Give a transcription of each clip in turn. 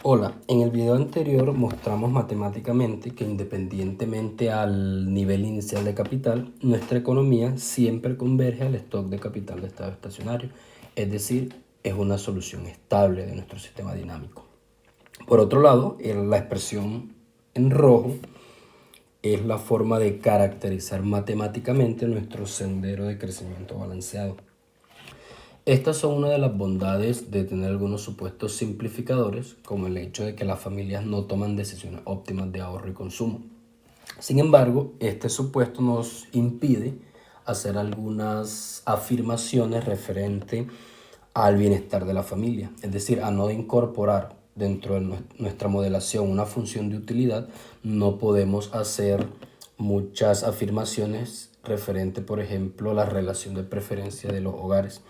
Hola, en el video anterior mostramos matemáticamente que independientemente al nivel inicial de capital, nuestra economía siempre converge al stock de capital de estado estacionario, es decir, es una solución estable de nuestro sistema dinámico. Por otro lado, la expresión en rojo es la forma de caracterizar matemáticamente nuestro sendero de crecimiento balanceado. Estas son una de las bondades de tener algunos supuestos simplificadores, como el hecho de que las familias no toman decisiones óptimas de ahorro y consumo. Sin embargo, este supuesto nos impide hacer algunas afirmaciones referente al bienestar de la familia, es decir, a no incorporar dentro de nuestra modelación una función de utilidad. No podemos hacer muchas afirmaciones referente, por ejemplo, a la relación de preferencia de los hogares.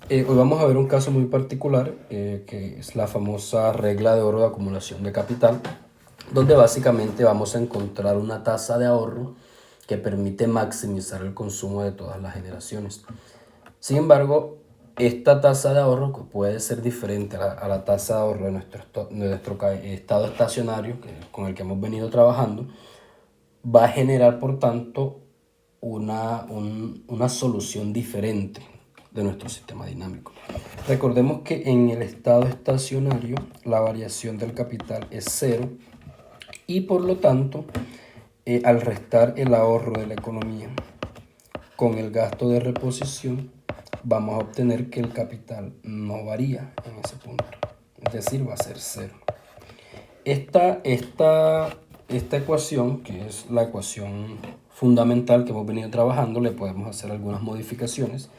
Hoy vamos a ver un caso muy particular, que es la famosa regla de oro de acumulación de capital, donde básicamente vamos a encontrar una tasa de ahorro que permite maximizar el consumo de todas las generaciones. Sin embargo, esta tasa de ahorro puede ser diferente a la tasa de ahorro de nuestro estado estacionario, con el que hemos venido trabajando. Va a generar, por tanto, una solución diferente de nuestro sistema dinámico. Recordemos que en el estado estacionario la variación del capital es cero y por lo tanto, al restar el ahorro de la economía con el gasto de reposición, vamos a obtener que el capital no varía en ese punto, es decir, va a ser cero. Esta ecuación, que es la ecuación fundamental que hemos venido trabajando, le podemos hacer algunas modificaciones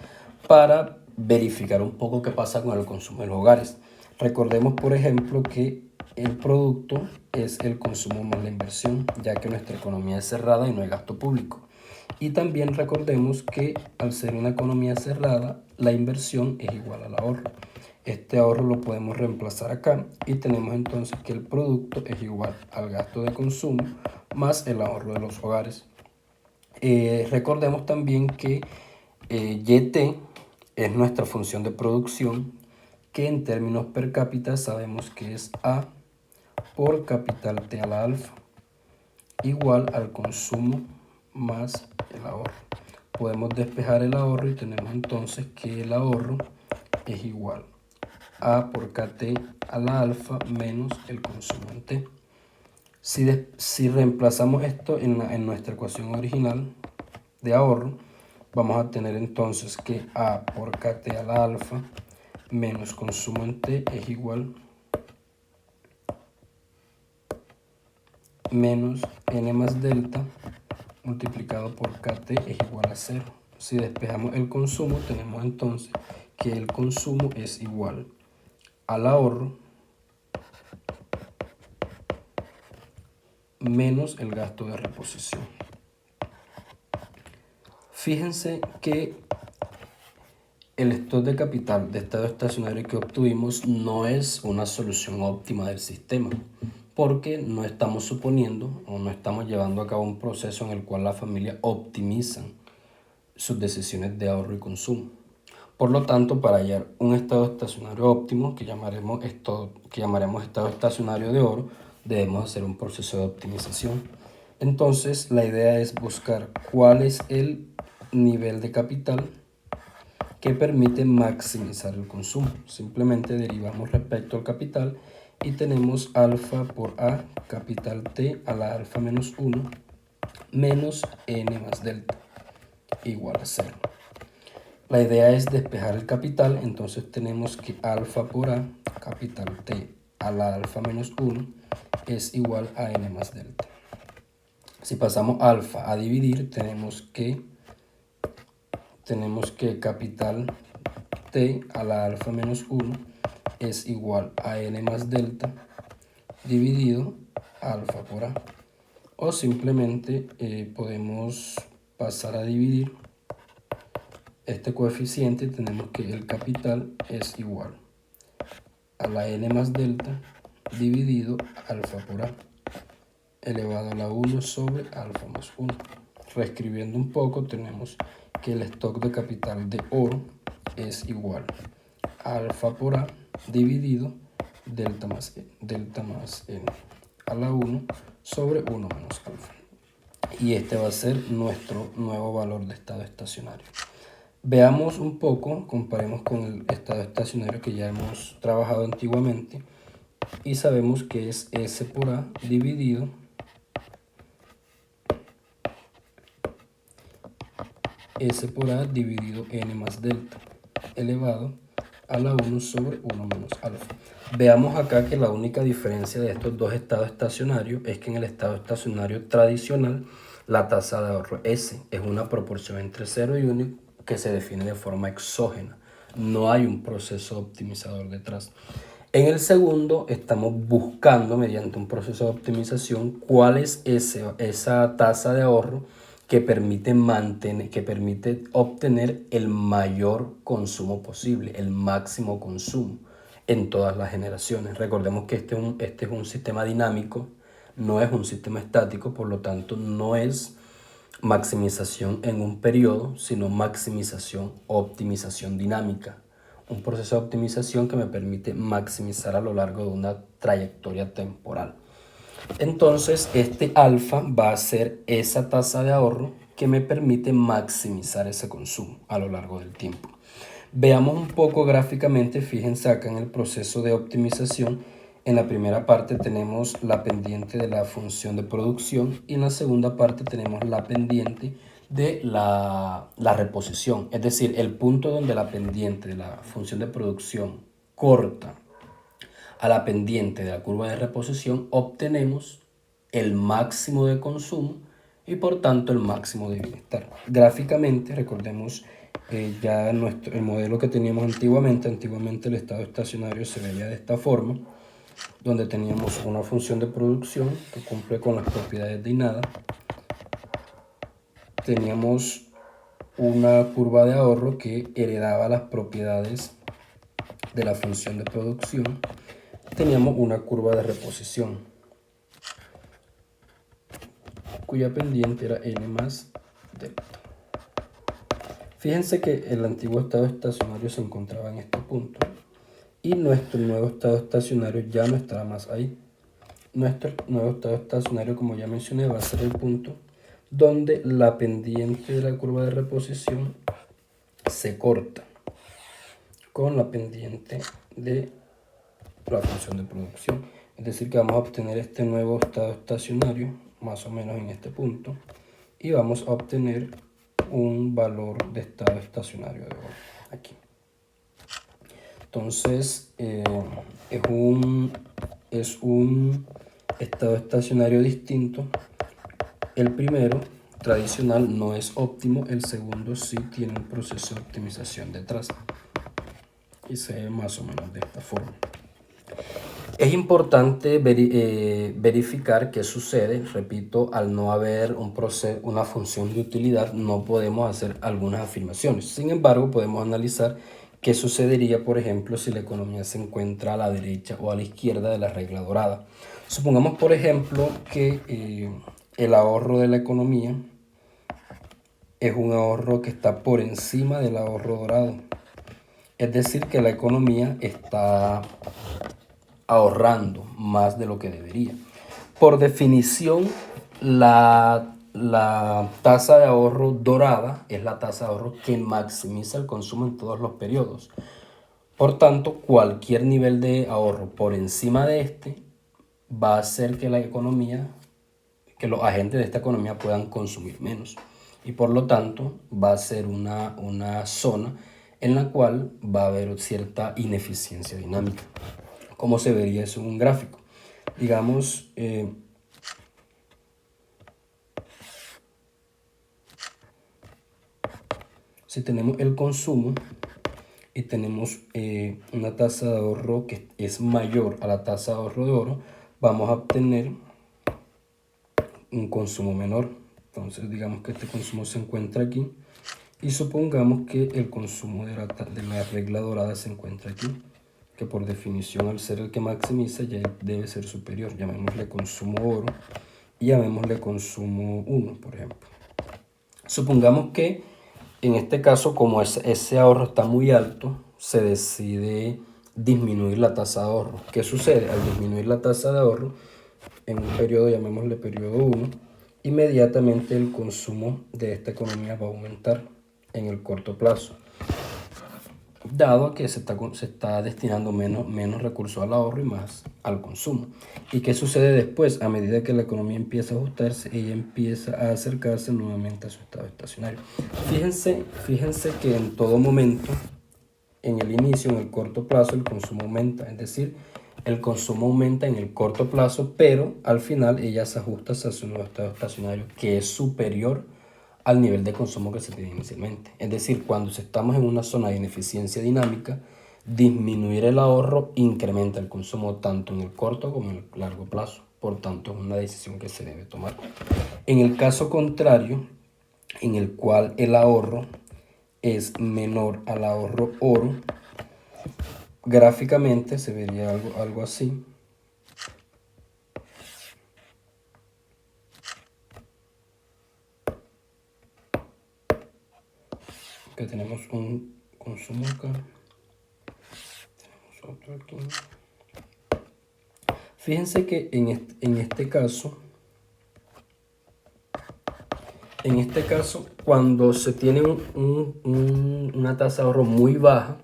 para verificar un poco qué pasa con el consumo de los hogares. Recordemos, por ejemplo, que el producto es el consumo más la inversión, ya que nuestra economía es cerrada y no hay gasto público. Y también recordemos que al ser una economía cerrada, la inversión es igual al ahorro. Este ahorro lo podemos reemplazar acá y tenemos entonces que el producto es igual al gasto de consumo más el ahorro de los hogares. Recordemos también que YT es nuestra función de producción, que en términos per cápita sabemos que es A por capital T a la alfa, igual al consumo más el ahorro. Podemos despejar el ahorro y tenemos entonces que el ahorro es igual a por kt a la alfa menos el consumo en t. Si reemplazamos esto en nuestra ecuación original de ahorro, vamos a tener entonces que a por kt a la alfa menos consumo en t es igual menos n más delta multiplicado por kt es igual a 0. Si despejamos el consumo, tenemos entonces que el consumo es igual al ahorro menos el gasto de reposición. Fíjense que el stock de capital de estado estacionario que obtuvimos no es una solución óptima del sistema, porque no estamos suponiendo o no estamos llevando a cabo un proceso en el cual las familias optimizan sus decisiones de ahorro y consumo. Por lo tanto, para hallar un estado estacionario óptimo, que llamaremos estado estacionario de oro, debemos hacer un proceso de optimización. Entonces, la idea es buscar cuál es el nivel de capital que permite maximizar el consumo. Simplemente derivamos respecto al capital y tenemos alfa por A capital T a la alfa menos 1 menos n más delta igual a 0. La idea es despejar el capital, entonces tenemos que alfa por A capital T a la alfa menos 1 es igual a n más delta. Si pasamos alfa a dividir, tenemos que capital T a la alfa menos 1 es igual a n más delta dividido alfa por A. O simplemente podemos pasar a dividir este coeficiente y tenemos que el capital es igual a la n más delta dividido alfa por A elevado a la 1 sobre alfa más 1. Reescribiendo un poco, tenemos que el stock de capital de oro es igual a alfa por A dividido delta más n a la 1 sobre 1 menos alfa. Y este va a ser nuestro nuevo valor de estado estacionario. Veamos un poco, comparemos con el estado estacionario que ya hemos trabajado antiguamente y sabemos que es S por A dividido n más delta elevado a la 1 sobre 1 menos alfa. Veamos acá que la única diferencia de estos dos estados estacionarios es que en el estado estacionario tradicional la tasa de ahorro S es una proporción entre 0 y 1 que se define de forma exógena. No hay un proceso optimizador detrás. En el segundo estamos buscando mediante un proceso de optimización cuál es esa tasa de ahorro que permite obtener el mayor consumo posible, el máximo consumo en todas las generaciones. Recordemos que este es un sistema dinámico, no es un sistema estático, por lo tanto no es maximización en un periodo, sino maximización o optimización dinámica. Un proceso de optimización que me permite maximizar a lo largo de una trayectoria temporal. Entonces, este alfa va a ser esa tasa de ahorro que me permite maximizar ese consumo a lo largo del tiempo. Veamos un poco gráficamente, fíjense acá en el proceso de optimización. En la primera parte tenemos la pendiente de la función de producción y en la segunda parte tenemos la pendiente de la reposición. Es decir, el punto donde la pendiente de la función de producción corta a la pendiente de la curva de reposición, obtenemos el máximo de consumo y por tanto el máximo de bienestar. Gráficamente, recordemos ya el modelo que teníamos antiguamente el estado estacionario se veía de esta forma, donde teníamos una función de producción que cumple con las propiedades de nada, teníamos una curva de ahorro que heredaba las propiedades de la función de producción, teníamos una curva de reposición cuya pendiente era n más delta. Fíjense que el antiguo estado estacionario se encontraba en este punto y nuestro nuevo estado estacionario ya no estará más ahí. Nuestro nuevo estado estacionario, como ya mencioné, va a ser el punto donde la pendiente de la curva de reposición se corta con la pendiente de la función de producción. Es decir, que vamos a obtener este nuevo estado estacionario más o menos en este punto y vamos a obtener un valor de estado estacionario de oro aquí. Entonces es un estado estacionario distinto. El primero, tradicional, no es óptimo, el segundo sí tiene un proceso de optimización detrás y se ve más o menos de esta forma. Es importante verificar qué sucede. Repito, al no haber una función de utilidad, no podemos hacer algunas afirmaciones. Sin embargo, podemos analizar qué sucedería, por ejemplo, si la economía se encuentra a la derecha o a la izquierda de la regla dorada. Supongamos, por ejemplo, que el ahorro de la economía es un ahorro que está por encima del ahorro dorado. Es decir, que la economía está ahorrando más de lo que debería. Por definición, la tasa de ahorro dorada es la tasa de ahorro que maximiza el consumo en todos los periodos. Por tanto, cualquier nivel de ahorro por encima de este va a hacer que la economía, que los agentes de esta economía puedan consumir menos. Y por lo tanto, va a ser una zona en la cual va a haber cierta ineficiencia dinámica. ¿Cómo se vería eso en un gráfico? Digamos, si tenemos el consumo y tenemos una tasa de ahorro que es mayor a la tasa de ahorro de oro, vamos a obtener un consumo menor. Entonces digamos que este consumo se encuentra aquí y supongamos que el consumo de la regla dorada se encuentra aquí, que por definición al ser el que maximiza ya debe ser superior. Llamémosle consumo oro y llamémosle consumo 1, por ejemplo. Supongamos que en este caso, como ese ahorro está muy alto, se decide disminuir la tasa de ahorro. ¿Qué sucede? Al disminuir la tasa de ahorro, en un periodo, llamémosle periodo 1, inmediatamente el consumo de esta economía va a aumentar en el corto plazo, dado que se está destinando menos recursos al ahorro y más al consumo. ¿Y qué sucede después? A medida que la economía empieza a ajustarse, ella empieza a acercarse nuevamente a su estado estacionario. Fíjense que en todo momento, en el inicio, en el corto plazo, el consumo aumenta. Es decir, el consumo aumenta en el corto plazo, pero al final ella se ajusta hacia su nuevo estado estacionario, que es superior al nivel de consumo que se tiene inicialmente. Es decir, cuando estamos en una zona de ineficiencia dinámica, disminuir el ahorro incrementa el consumo tanto en el corto como en el largo plazo. Por tanto, es una decisión que se debe tomar. En el caso contrario, en el cual el ahorro es menor al ahorro oro, gráficamente se vería algo así. Que tenemos un consumo acá, tenemos otro aquí. Fíjense que en este caso, cuando se tiene una tasa de ahorro muy baja,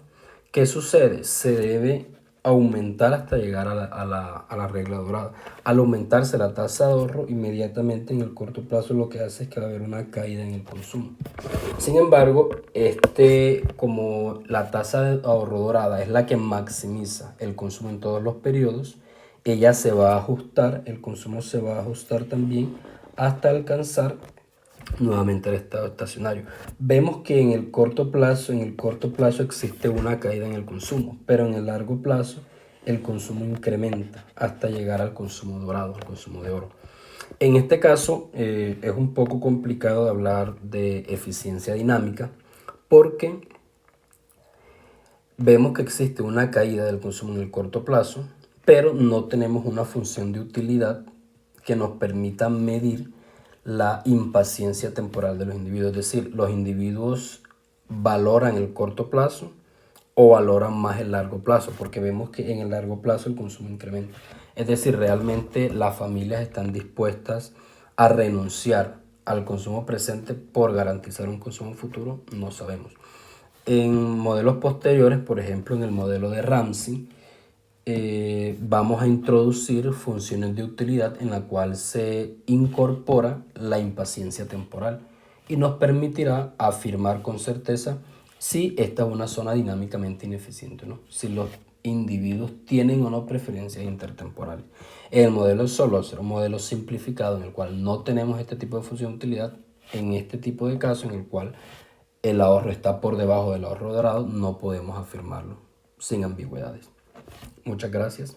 ¿qué sucede? Se debe aumentar hasta llegar a la regla dorada. Al aumentarse la tasa de ahorro, inmediatamente en el corto plazo lo que hace es que va a haber una caída en el consumo. Sin embargo, como la tasa de ahorro dorada es la que maximiza el consumo en todos los periodos, ella se va a ajustar, el consumo se va a ajustar también hasta alcanzar nuevamente el estado estacionario. Vemos que en el corto plazo existe una caída en el consumo, pero en el largo plazo el consumo incrementa hasta llegar al consumo dorado, al consumo de oro. En este caso es un poco complicado de hablar de eficiencia dinámica porque vemos que existe una caída del consumo en el corto plazo, pero no tenemos una función de utilidad que nos permita medir la impaciencia temporal de los individuos. Es decir, los individuos valoran el corto plazo o valoran más el largo plazo, porque vemos que en el largo plazo el consumo incrementa. Es decir, realmente las familias están dispuestas a renunciar al consumo presente por garantizar un consumo futuro, no sabemos. En modelos posteriores, por ejemplo en el modelo de Ramsey, vamos a introducir funciones de utilidad en la cual se incorpora la impaciencia temporal y nos permitirá afirmar con certeza si esta es una zona dinámicamente ineficiente o no, si los individuos tienen o no preferencias intertemporales. En el modelo solo será un modelo simplificado en el cual no tenemos este tipo de función de utilidad. En este tipo de caso en el cual el ahorro está por debajo del ahorro dorado, no podemos afirmarlo sin ambigüedades. Muchas gracias.